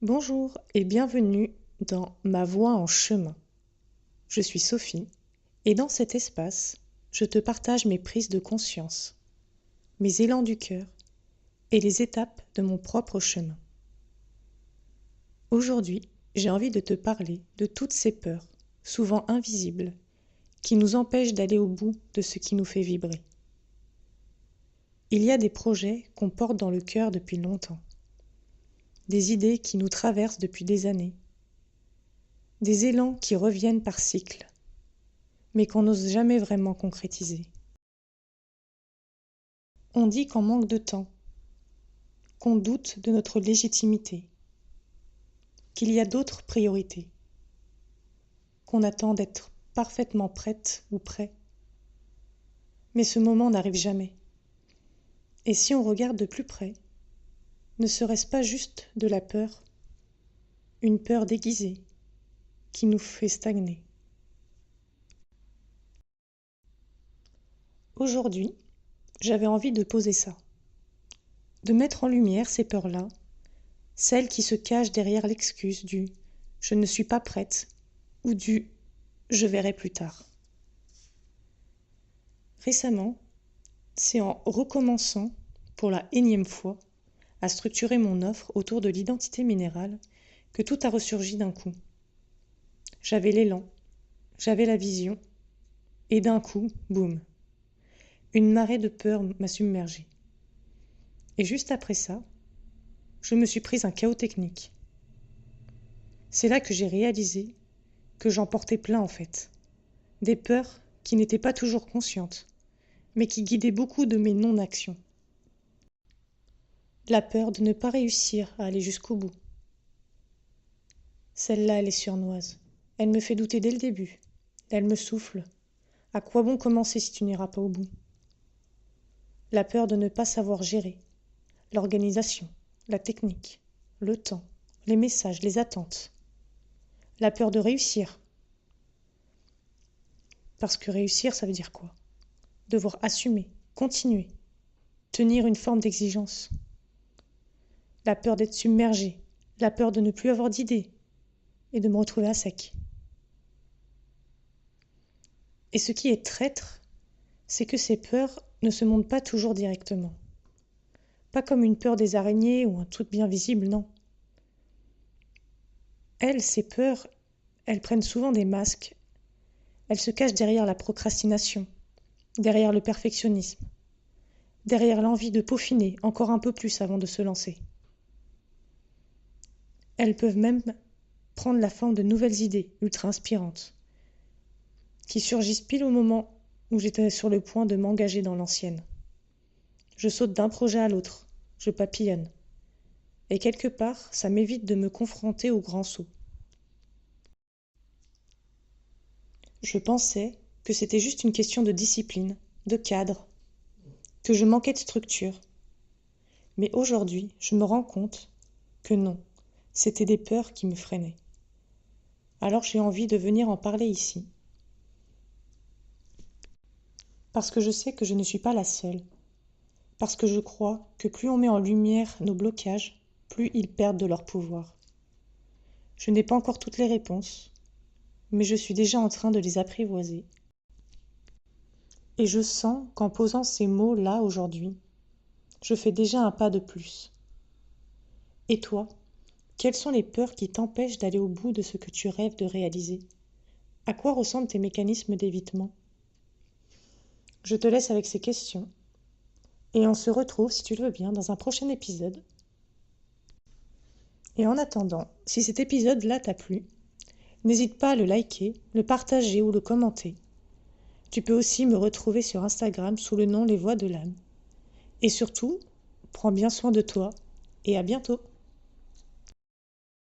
Bonjour et bienvenue dans Ma voix en chemin. Je suis Sophie et dans cet espace, je te partage mes prises de conscience, mes élans du cœur et les étapes de mon propre chemin. Aujourd'hui, j'ai envie de te parler de toutes ces peurs, souvent invisibles, qui nous empêchent d'aller au bout de ce qui nous fait vibrer. Il y a des projets qu'on porte dans le cœur depuis longtemps. Des idées qui nous traversent depuis des années, des élans qui reviennent par cycles, mais qu'on n'ose jamais vraiment concrétiser. On dit qu'on manque de temps, qu'on doute de notre légitimité, qu'il y a d'autres priorités, qu'on attend d'être parfaitement prête ou prêt. Mais ce moment n'arrive jamais. Et si on regarde de plus près, ne serait-ce pas juste de la peur, une peur déguisée, qui nous fait stagner. Aujourd'hui, j'avais envie de poser ça, de mettre en lumière ces peurs-là, celles qui se cachent derrière l'excuse du « je ne suis pas prête » ou du « je verrai plus tard ». Récemment, c'est en recommençant, pour la énième fois, à structurer mon offre autour de l'identité minérale que tout a ressurgi d'un coup. J'avais l'élan, j'avais la vision, et d'un coup, boum, une marée de peur m'a submergée. Et juste après ça, je me suis prise un chaos technique. C'est là que j'ai réalisé que j'en portais plein en fait. Des peurs qui n'étaient pas toujours conscientes, mais qui guidaient beaucoup de mes non-actions. La peur de ne pas réussir à aller jusqu'au bout. Celle-là, elle est sournoise. Elle me fait douter dès le début. Elle me souffle. À quoi bon commencer si tu n'iras pas au bout? La peur de ne pas savoir gérer. L'organisation, la technique, le temps, les messages, les attentes. La peur de réussir. Parce que réussir, ça veut dire quoi? Devoir assumer, continuer, tenir une forme d'exigence. La peur d'être submergé, la peur de ne plus avoir d'idées et de me retrouver à sec. Et ce qui est traître, c'est que ces peurs ne se montrent pas toujours directement. Pas comme une peur des araignées ou un truc bien visible, non. Ces peurs, elles prennent souvent des masques. Elles se cachent derrière la procrastination, derrière le perfectionnisme, derrière l'envie de peaufiner encore un peu plus avant de se lancer. Elles peuvent même prendre la forme de nouvelles idées ultra inspirantes, qui surgissent pile au moment où j'étais sur le point de m'engager dans l'ancienne. Je saute d'un projet à l'autre, je papillonne. Et quelque part, ça m'évite de me confronter au grand saut. Je pensais que c'était juste une question de discipline, de cadre, que je manquais de structure. Mais aujourd'hui, je me rends compte que non, c'était des peurs qui me freinaient. Alors j'ai envie de venir en parler ici. Parce que je sais que je ne suis pas la seule. Parce que je crois que plus on met en lumière nos blocages, plus ils perdent de leur pouvoir. Je n'ai pas encore toutes les réponses, mais je suis déjà en train de les apprivoiser. Et je sens qu'en posant ces mots-là aujourd'hui, je fais déjà un pas de plus. Et toi, quelles sont les peurs qui t'empêchent d'aller au bout de ce que tu rêves de réaliser? À quoi ressemblent tes mécanismes d'évitement? Je te laisse avec ces questions. Et on se retrouve, si tu le veux bien, dans un prochain épisode. Et en attendant, si cet épisode-là t'a plu, n'hésite pas à le liker, le partager ou le commenter. Tu peux aussi me retrouver sur Instagram sous le nom Les Voix de l'âme. Et surtout, prends bien soin de toi et à bientôt.